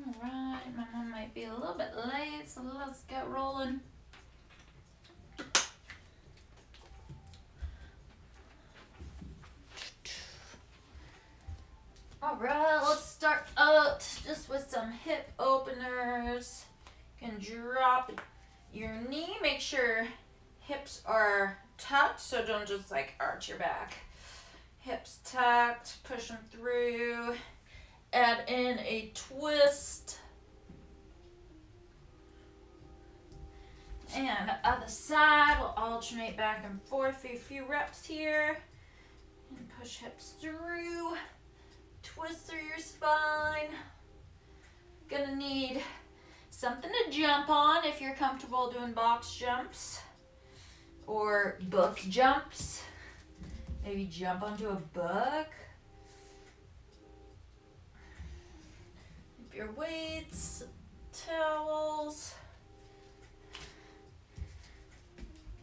Alright, my mom might be a little bit late, so let's get rolling. Alright, let's start out just with some hip openers. You can drop your knee, make sure hips are tucked, so don't just like arch your back. Hips tucked, push them through, add in a twist. And other side, we'll alternate back and forth for a few reps here. And push hips through, twist through your spine. Gonna need something to jump on if you're comfortable doing box jumps or book jumps. Maybe jump onto a book. Your weights, towels,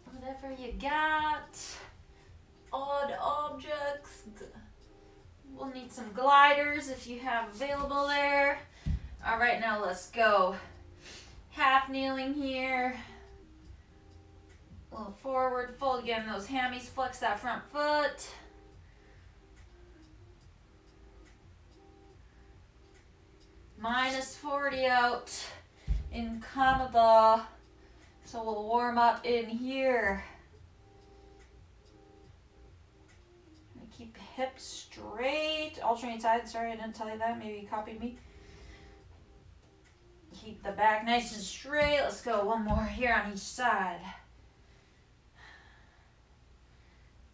whatever you got, odd objects. We'll need some gliders if you have available there. All right, now let's go. Half kneeling here. A little forward fold again, those hammies, flex that front foot. -40 out in Canada. So we'll warm up in here. Keep hips straight. Alternate sides. Sorry, I didn't tell you that. Maybe you copied me. Keep the back nice and straight. Let's go one more here on each side.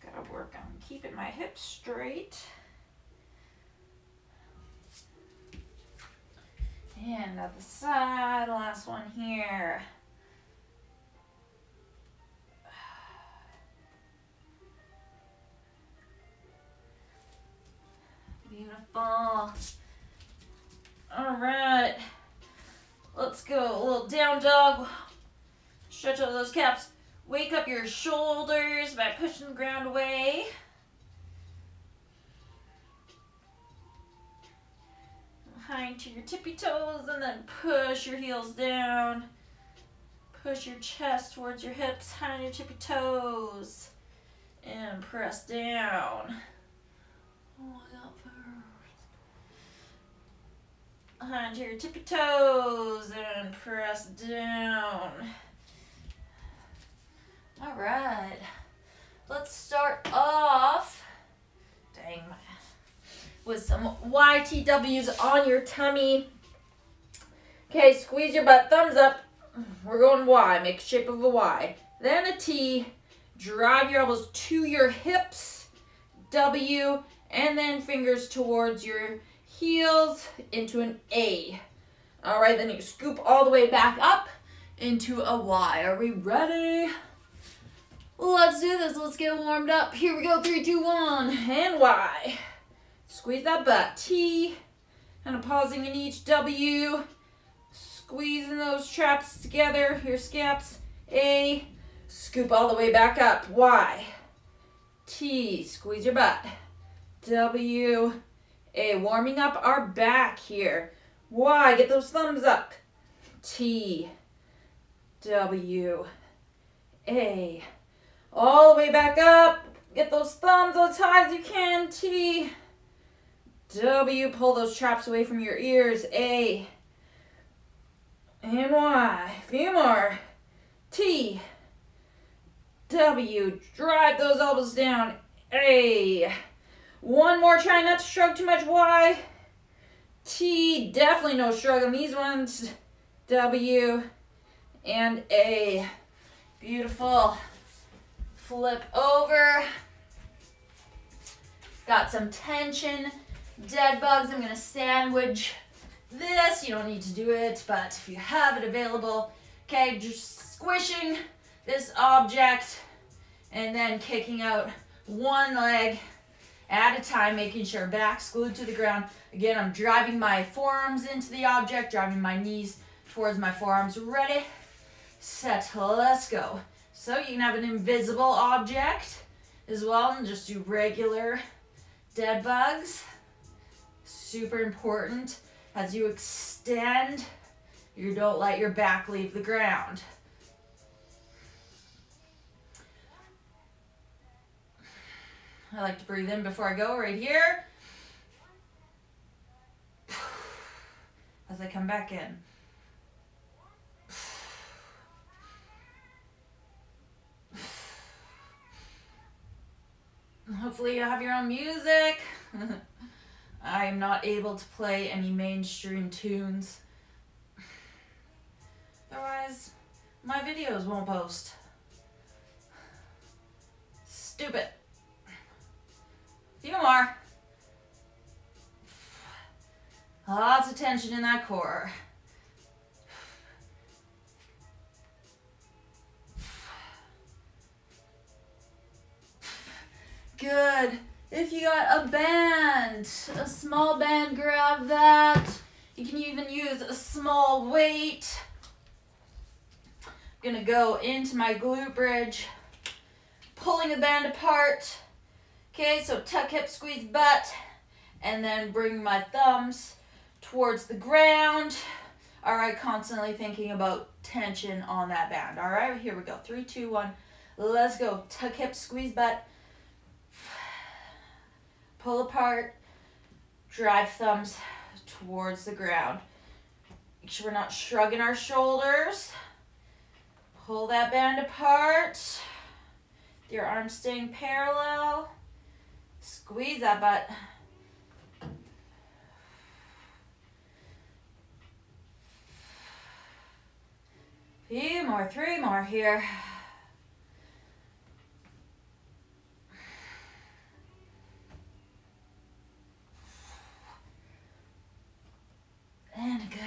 Gotta work on keeping my hips straight. And other side, last one here. Beautiful. All right. Let's go. A little down dog. Stretch out those calves. Wake up your shoulders by pushing the ground away. Behind to your tippy toes and then push your heels down. Push your chest towards your hips, behind your tippy toes. And press down. Behind your tippy toes and press down. All right, let's start off, with some YTWs on your tummy. Okay, squeeze your butt, thumbs up. We're going Y, make a shape of a Y. Then a T, drive your elbows to your hips, W, and then fingers towards your heels into an A. All right, then you scoop all the way back up into a Y. Are we ready? Let's do this. Let's get warmed up. Here we go. 3, 2, 1. And Y. Squeeze that butt. T. And I'm pausing in each W. Squeezing those traps together. Your scaps. A. Scoop all the way back up. Y. T. Squeeze your butt. W. A. Warming up our back here. Y. Get those thumbs up. T. W. A. All the way back up. Get those thumbs as high as you can. T. W. Pull those traps away from your ears. A. And Y. A few more. T. W. Drive those elbows down. A. One more. Try not to shrug too much. Y. T. Definitely no shrug on these ones. W. And A. Beautiful. Flip over. Got some tension. Dead bugs. I'm going to sandwich this. You don't need to do it, but if you have it available. Okay, just squishing this object and then kicking out one leg at a time, making sure back's glued to the ground. Again, I'm driving my forearms into the object, driving my knees towards my forearms. Ready, set, let's go. So you can have an invisible object as well and just do regular dead bugs. Super important As you extend, you don't let your back leave the ground. I like to breathe in before I go right here. As I come back in. Hopefully you have your own music. I am not able to play any mainstream tunes. Otherwise, my videos won't post. Stupid. A few more. Lots of tension in that core. Good. If you got a band, a small band, grab that. You can even use a small weight. I'm gonna go into my glute bridge, pulling the band apart. Okay, so tuck hip, squeeze butt, and then bring my thumbs towards the ground. All right, constantly thinking about tension on that band. All right, here we go. 3, 2, 1. Let's go. Tuck hip, squeeze butt. Pull apart, drive thumbs towards the ground. Make sure we're not shrugging our shoulders. Pull that band apart. Your arms staying parallel. Squeeze that butt. Few more, 3 more here. And good.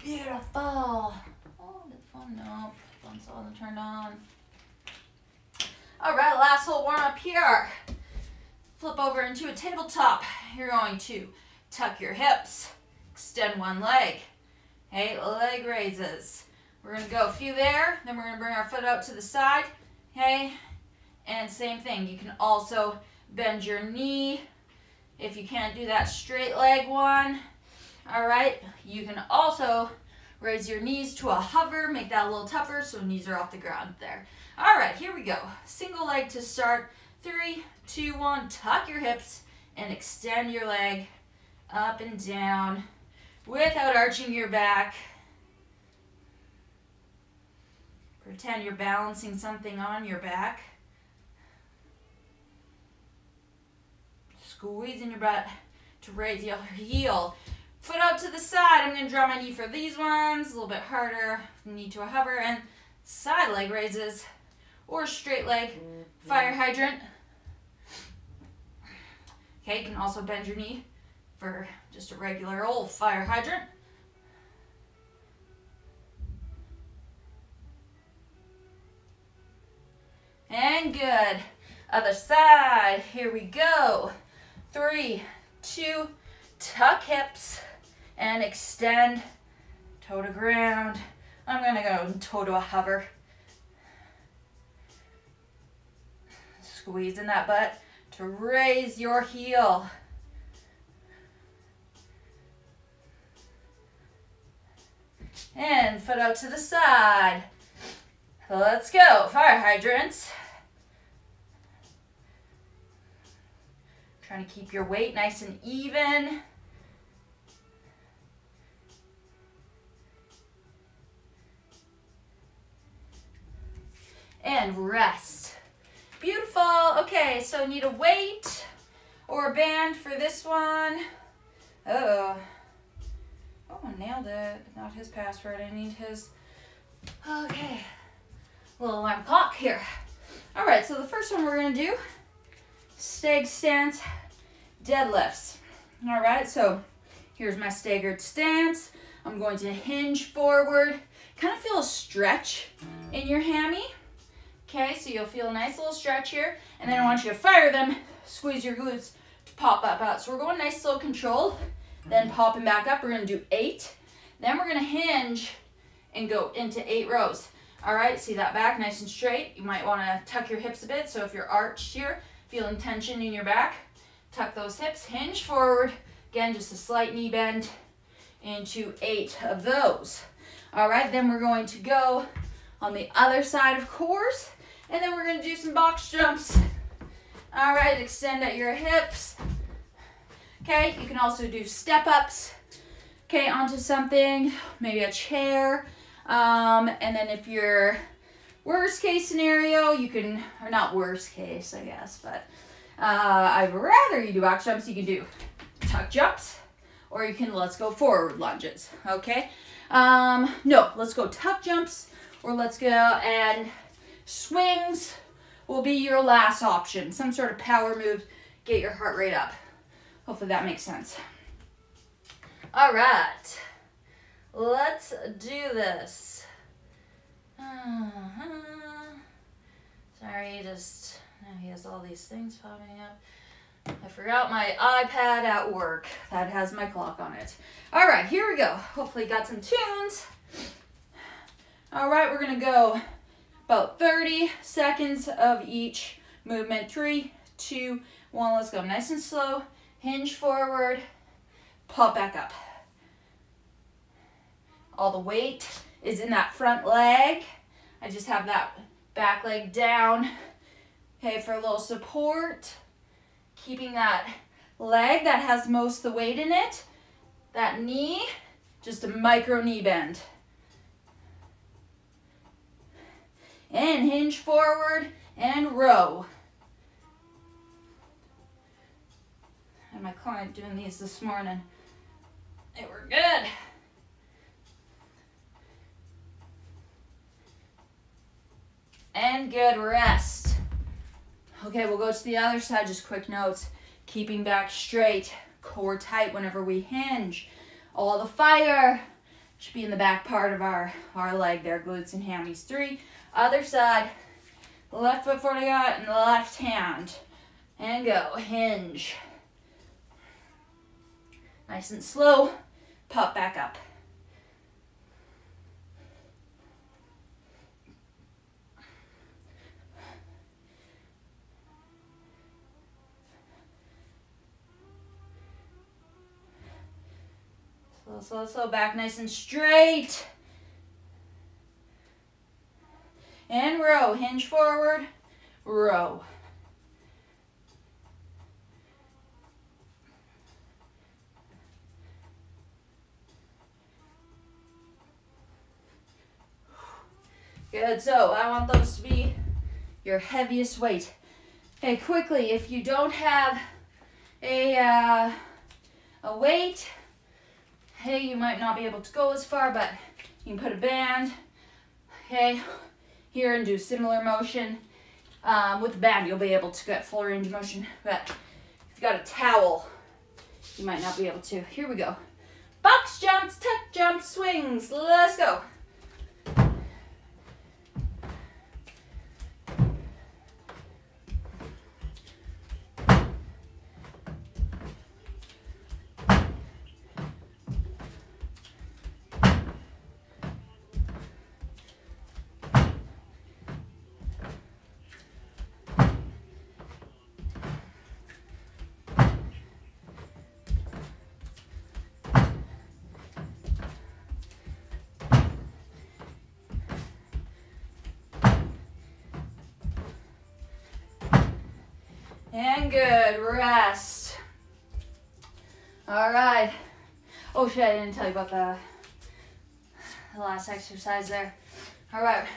Beautiful. Oh, did the phone? No, the phone's all turned on. All right, last little warm up here. Flip over into a tabletop. You're going to tuck your hips, extend one leg. Okay, leg raises. We're gonna go a few there, then we're gonna bring our foot out to the side. Okay, and same thing. You can also bend your knee if you can't do that straight leg one. All right, you can also raise your knees to a hover, make that a little tougher so knees are off the ground there. All right, here we go. Single leg to start. 3, 2, 1, tuck your hips and extend your leg up and down without arching your back. Pretend you're balancing something on your back. Squeezing your butt to raise your heel. Foot out to the side. I'm going to draw my knee for these ones. A little bit harder. Knee to a hover. And side leg raises. Or straight leg. Fire hydrant. Okay, you can also bend your knee for just a regular old fire hydrant. And good. Other side. Here we go. 3, 2, tuck hips and extend toe to ground. I'm going to go toe to a hover. Squeeze in that butt to raise your heel. And foot out to the side. Let's go. Fire hydrants. Trying to keep your weight nice and even. And rest. Beautiful. Okay, so need a weight or a band for this one. Uh-oh. Oh, nailed it. Not his password. I need his. Okay. Little alarm clock here. All right, so the first one we're going to do, stag stance deadlifts. All right, so here's my staggered stance. I'm going to hinge forward. Kind of feel a stretch in your hammy. Okay, so you'll feel a nice little stretch here. And then I want you to fire them, squeeze your glutes to pop up out. So we're going nice, slow, controlled. Then popping back up, we're going to do 8. Then we're going to hinge and go into 8 rows. All right, see that back nice and straight. You might want to tuck your hips a bit. So if you're arched here, feeling tension in your back, tuck those hips, hinge forward, Again, just a slight knee bend into 8 of those. All right, then we're going to go on the other side, of course, and then we're going to do some box jumps. All right, extend at your hips. Okay, you can also do step ups, okay, onto something, maybe a chair. And then if you're worst case scenario, you can, or not worst case, I guess, but I'd rather you do box jumps. You can do tuck jumps, or you can, let's go forward lunges, okay? No, let's go tuck jumps, or let's go, and swings will be your last option. Some sort of power move, get your heart rate up. Hopefully that makes sense. All right, let's do this. Sorry, just, now he has all these things popping up. I forgot my iPad at work. That has my clock on it. All right, here we go. Hopefully got some tunes. All right, we're gonna go about 30 seconds of each movement. 3, 2, 1, let's go. Nice and slow. Hinge forward, pop back up. All the weight is in that front leg. I just have that back leg down, okay, for a little support. Keeping that leg that has most of the weight in it. That knee, just a micro knee bend. And hinge forward and row. I had my client doing these this morning. They were good. And good rest. Okay, we'll go to the other side, just quick notes. Keeping back straight, core tight whenever we hinge. All the fire should be in the back part of our leg there, glutes and hammies. 3, other side, left foot forward and the left hand. And go, hinge. Nice and slow, pop back up. Slow, slow, back nice and straight. And row, hinge forward, row. Good, so I want those to be your heaviest weight. Okay, quickly, if you don't have a weight, hey, you might not be able to go as far, but you can put a band, okay, here and do similar motion. With the band, you'll be able to get full range of motion, but if you've got a towel, you might not be able to. Here we go. Box jumps, tuck jumps, swings. Let's go. And good, rest. All right. Oh shit, I didn't tell you about the last exercise there. All right,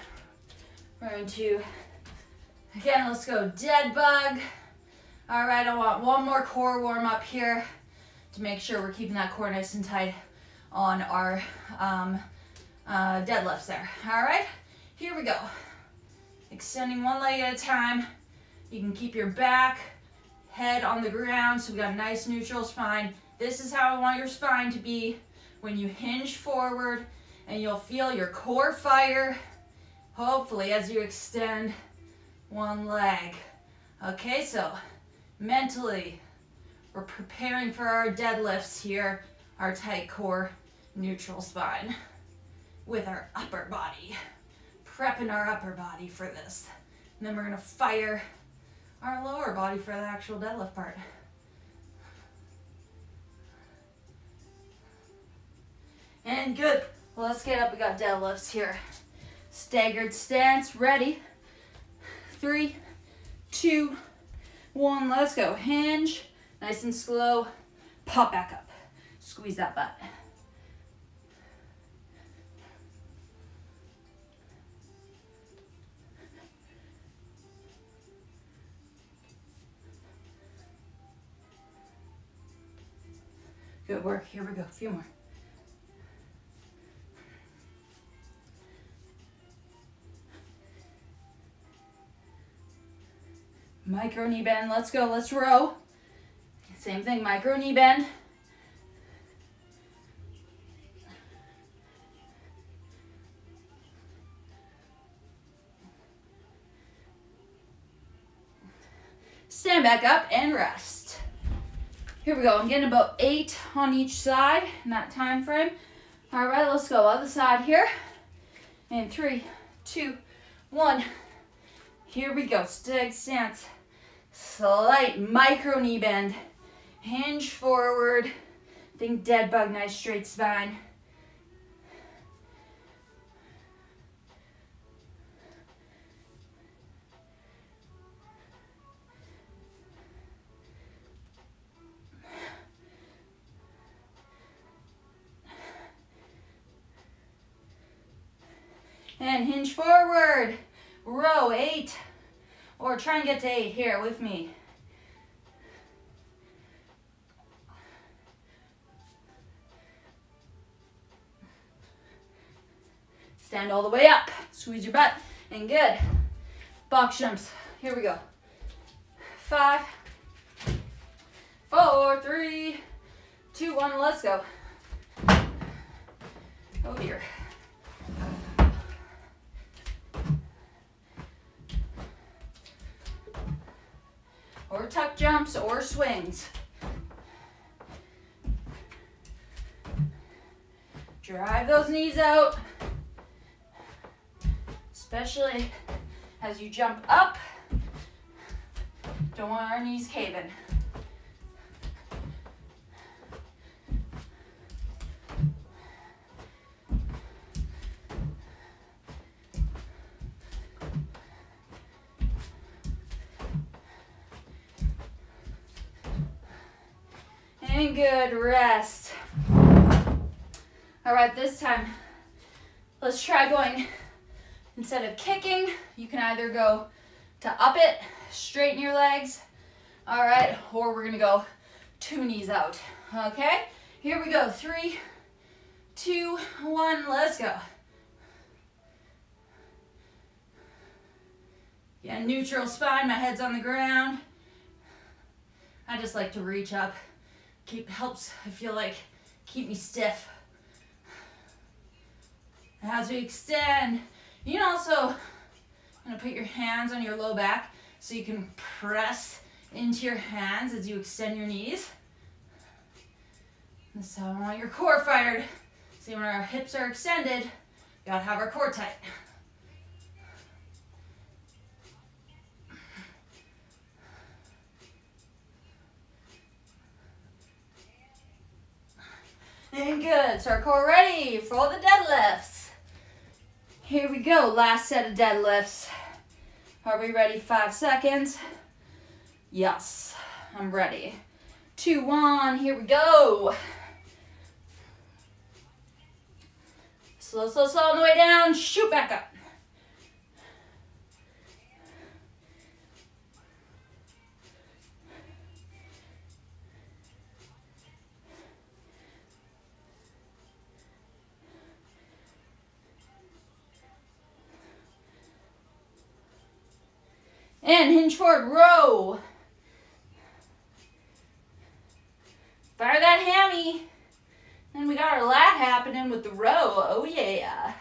we're going to, again, let's go dead bug. All right, I want one more core warm up here to make sure we're keeping that core nice and tight on our deadlifts there. All right, here we go. Extending one leg at a time. You can keep your back, head on the ground, so we got a nice neutral spine. This is how I want your spine to be when you hinge forward, and you'll feel your core fire, hopefully, as you extend one leg. Okay, so mentally, we're preparing for our deadlifts here, our tight core, neutral spine, with our upper body, prepping our upper body for this. And then we're gonna fire our lower body for the actual deadlift part. And good. Let's get up. We got deadlifts here. Staggered stance. Ready. 3, 2, 1. Let's go. Hinge. Nice and slow. Pop back up. Squeeze that butt. Good work. Here we go. A few more. Micro knee bend. Let's go. Let's row. Same thing. Micro knee bend. Stand back up and rest. Here we go. I'm getting about 8 on each side in that time frame. All right, let's go. Other side here. And 3, 2, 1. Here we go. Stag stance. Slight micro knee bend. Hinge forward. Think dead bug, nice straight spine. And hinge forward. Row 8. Or try and get to 8 here with me. Stand all the way up. Squeeze your butt. And good. Box jumps. Here we go. 5, 4, 3, 2, 1. Let's go. Oh dear. Or tuck jumps or swings. Drive those knees out, especially as you jump up. Don't want our knees caving. And good, rest. All right, this time, let's try going, instead of kicking, you can either go to up it, straighten your legs, all right, or we're gonna go 2 knees out, okay? Here we go, 3, 2, 1, let's go. Yeah, neutral spine, my head's on the ground. I just like to reach up. Helps, I feel like, keep me stiff. As we extend, you can also put your hands on your low back so you can press into your hands as you extend your knees. This is how I want your core fired. See, when our hips are extended, we gotta have our core tight. And good, so our core ready for all the deadlifts. Here we go, last set of deadlifts. Are we ready? 5 seconds. Yes, I'm ready. 2, 1, here we go. Slow, slow, slow on the way down, shoot back up. And hinge forward, row. Fire that hammy. And we got our lat happening with the row, oh yeah.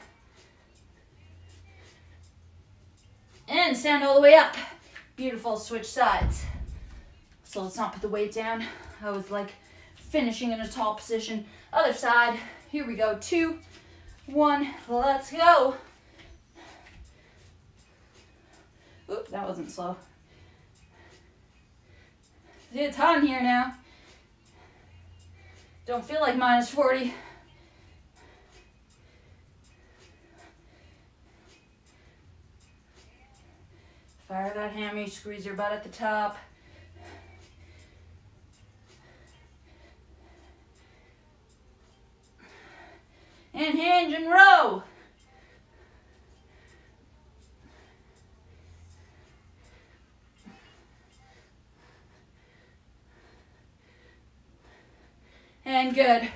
And stand all the way up. Beautiful, switch sides. So let's not put the weight down. I was like finishing in a tall position. Other side, here we go, 2, 1, let's go. Oop, that wasn't slow. It's hot in here now. Don't feel like -40. hammy, squeeze your butt at the top. And hinge and row. And good.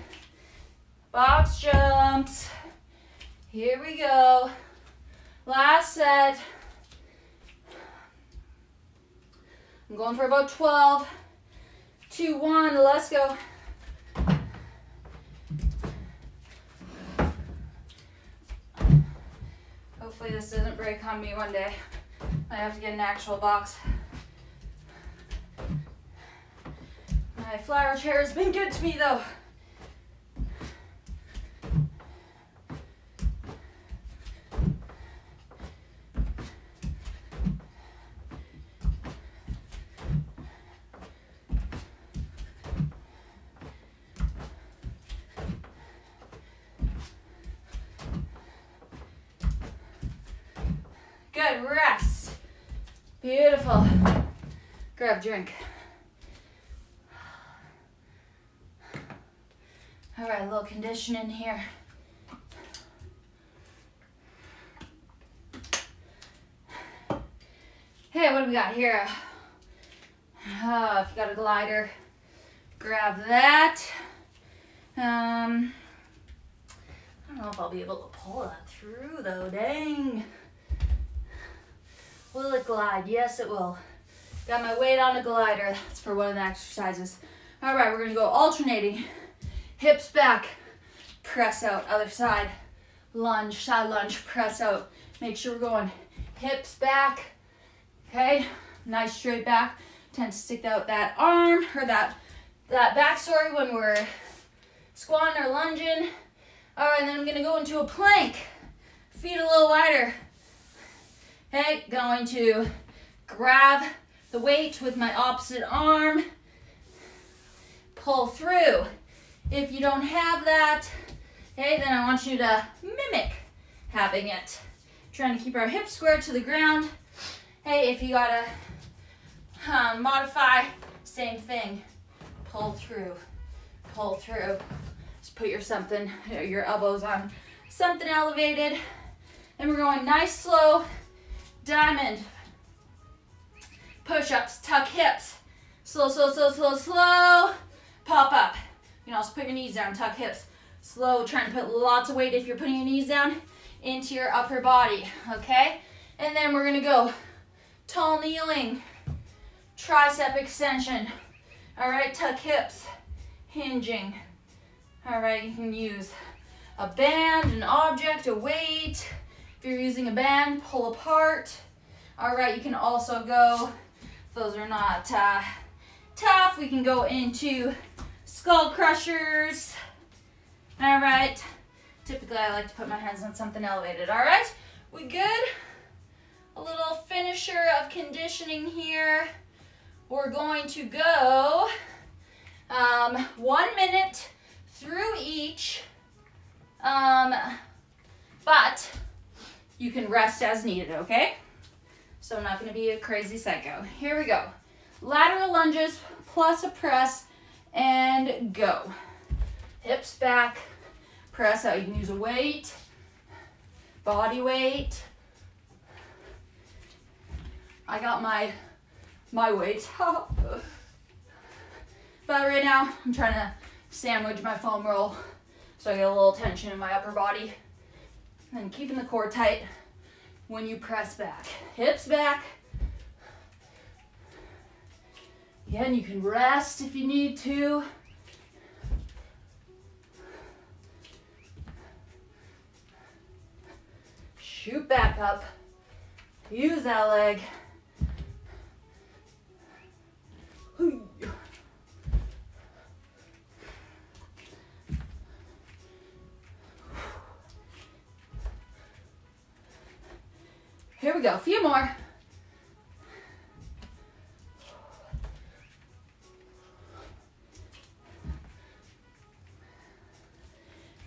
Box jumps. Here we go. Last set. I'm going for about 12. 2, 1, let's go. Hopefully this doesn't break on me one day. I have to get an actual box. My flower chair has been good to me though. Good, rest. Beautiful. Grab a drink. All right, a little conditioning here. Hey, what do we got here? If you got a glider, grab that. I don't know if I'll be able to pull that through though, dang. Will it glide? Yes, it will. Got my weight on a glider. That's for one of the exercises. All right, we're gonna go alternating. Hips back, press out, other side. Lunge, side lunge, press out. Make sure we're going hips back, okay? Nice straight back. Tend to stick out that arm, or that back, sorry, when we're squatting or lunging. All right, and then I'm gonna go into a plank. Feet a little wider. Okay, going to grab the weight with my opposite arm, pull through. If you don't have that, okay, then I want you to mimic having it. Trying to keep our hips square to the ground. Hey, if you gotta modify, same thing. Pull through, pull through. Just put your elbows on something elevated. And we're going nice, slow, diamond. Push-ups, tuck hips. Slow, slow, slow, slow, slow. Pop up. You can also put your knees down, tuck hips. Slow, trying to put lots of weight if you're putting your knees down into your upper body, okay? And then we're gonna go tall kneeling, tricep extension. All right, tuck hips, hinging. All right, you can use a band, an object, a weight. If you're using a band, pull apart. All right, you can also go, if those are not tough, we can go into skull crushers. All right, typically I like to put my hands on something elevated. All right, we good? A little finisher of conditioning here. We're going to go 1 minute through each, but you can rest as needed, okay? So I'm not gonna be a crazy psycho. Here we go. Lateral lunges plus a press and go. Hips back, press out. You can use a weight, body weight. I got my weight. But right now, I'm trying to sandwich my foam roll so I get a little tension in my upper body. And keeping the core tight when you press back. Hips back. Again, you can rest if you need to. Shoot back up. Use that leg. Here we go, a few more.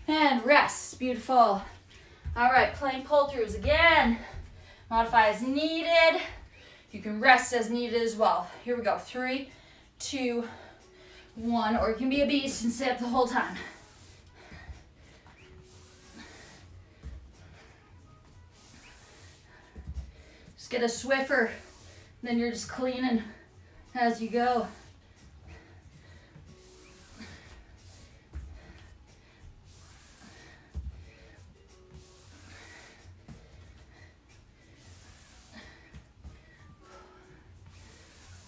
And rest, beautiful. All right, plank pull-throughs again. Modify as needed. You can rest as needed as well. Here we go. 3, 2, 1, or you can be a beast and stay up the whole time. Just get a Swiffer, then you're just cleaning as you go.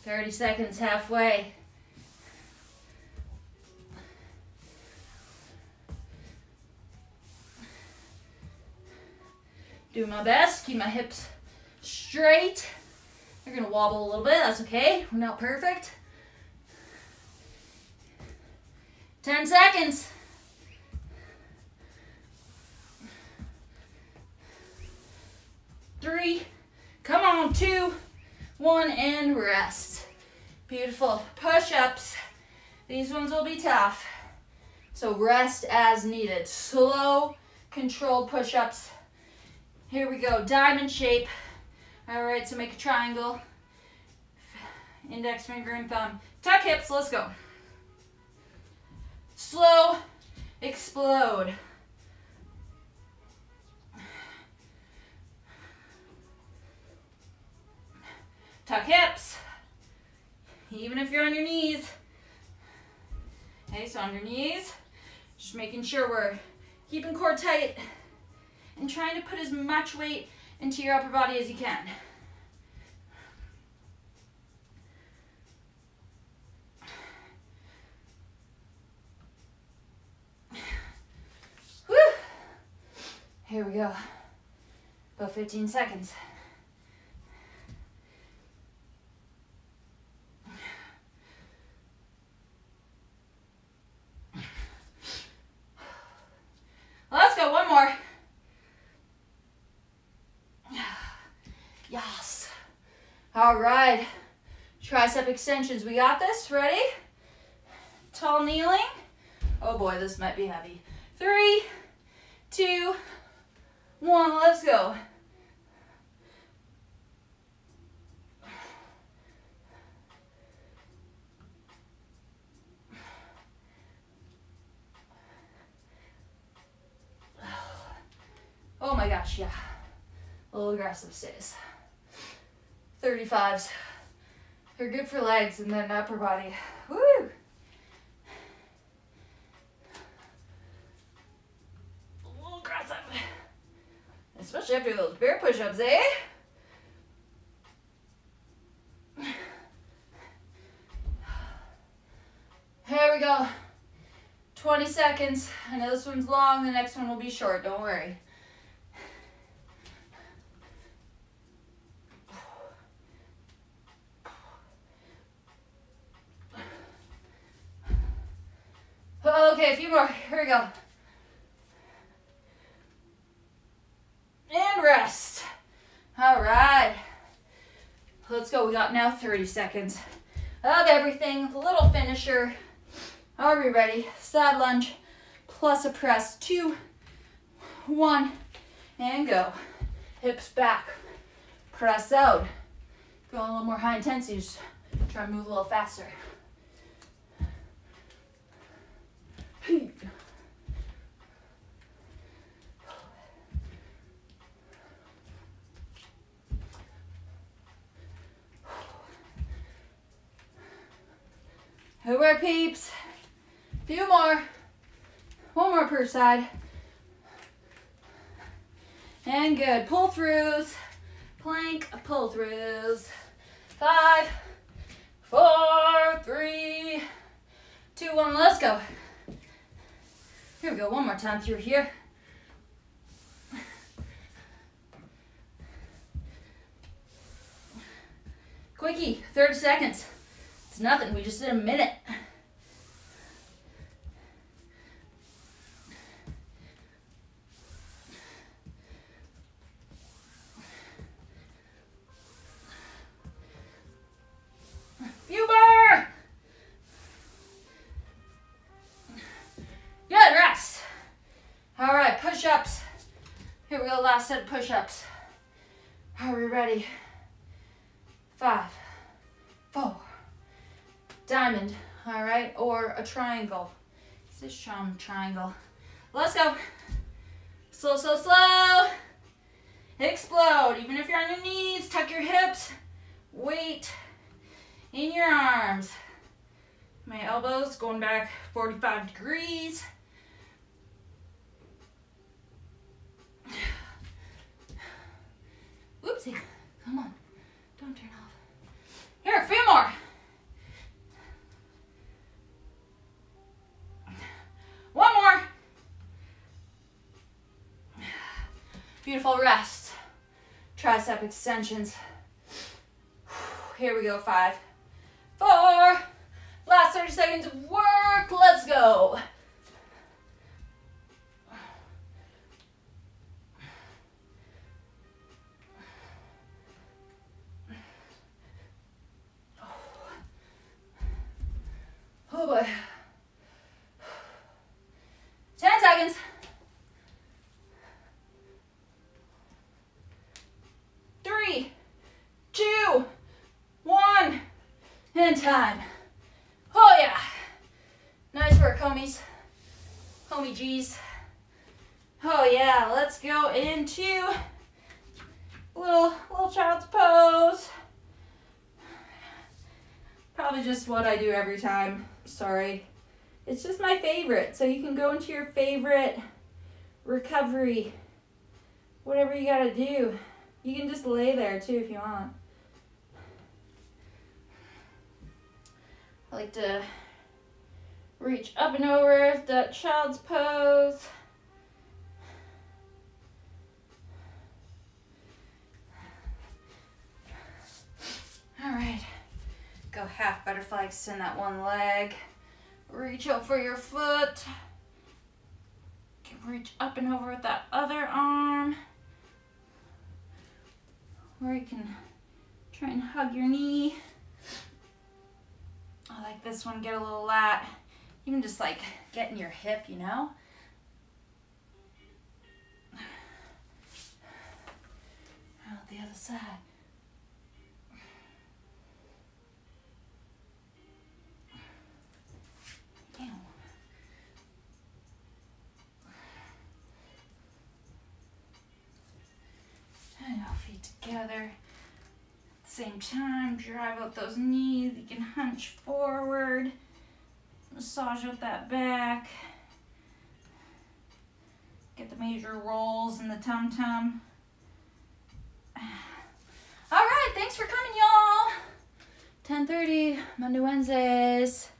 "30 seconds, halfway." Do my best, keep my hips straight. You're gonna wobble a little bit, that's okay. We're not perfect. 10 seconds. 3, come on, 2, 1, and rest. Beautiful. Push-ups. These ones will be tough. So rest as needed. Slow, controlled push-ups. Here we go. Diamond shape. All right, so make a triangle. Index finger and thumb. Tuck hips. Let's go. Slow, explode. Tuck hips. Even if you're on your knees. Okay, so on your knees, just making sure we're keeping core tight and trying to put as much weight into your upper body as you can. Woo! Here we go. About 15 seconds. Let's go, one more. Yes. All right. Tricep extensions. We got this. Ready? Tall kneeling. Oh boy, this might be heavy. 3, 2, 1. Let's go. Oh my gosh, yeah. A little aggressive stays. 35s. They're good for legs and then upper body. Woo! A little aggressive. Especially after those bear push-ups, eh? Here we go. 20 seconds. I know this one's long, the next one will be short, don't worry. Okay, a few more. Here we go. And rest. All right. Let's go. We got now 30 seconds of everything. Little finisher. Are we ready? Side lunge plus a press. 2, 1, and go. Hips back. Press out. Going a little more high intensity. Just try to move a little faster. Over, peeps. Few more. One more per side. And good. Pull throughs. Plank pull throughs. 5, 4, 3, 2, 1. Let's go. Here we go. One more time through here. Quickie. 30 seconds. It's nothing. We just did a minute. Few more. Good. Rest. All right. Push-ups. Here we go. Last set of push-ups. Are we ready? 5, 4, diamond, all right, or a triangle. Is this triangle? Let's go. Slow, slow, slow. Explode. Even if you're on your knees, tuck your hips. Weight in your arms. My elbows going back 45 degrees. Oopsie. Come on. Don't turn off. Here, a few more. One more. Beautiful rest. Tricep extensions. Here we go. 5, 4. Last 30 seconds of work. Let's go. Oh boy. 10 seconds. 3, 2, 1, and time. Oh yeah. Nice work, homies. Homie G's. Oh yeah, let's go into little child's pose. Probably just what I do every time. Sorry. It's just my favorite. So you can go into your favorite recovery, whatever you gotta do. You can just lay there too if you want. I like to reach up and over that child's pose. All right. Go half butterfly, extend that one leg. Reach out for your foot. Reach up and over with that other arm. Or you can try and hug your knee. I like this one, get a little lat. Even just like getting your hip, you know? Out the other side. Ew. And our feet together. Same time, drive out those knees. You can hunch forward, massage out that back. Get the major rolls in the tum-tum. All right, thanks for coming, y'all. 10:30, Monday, Wednesdays.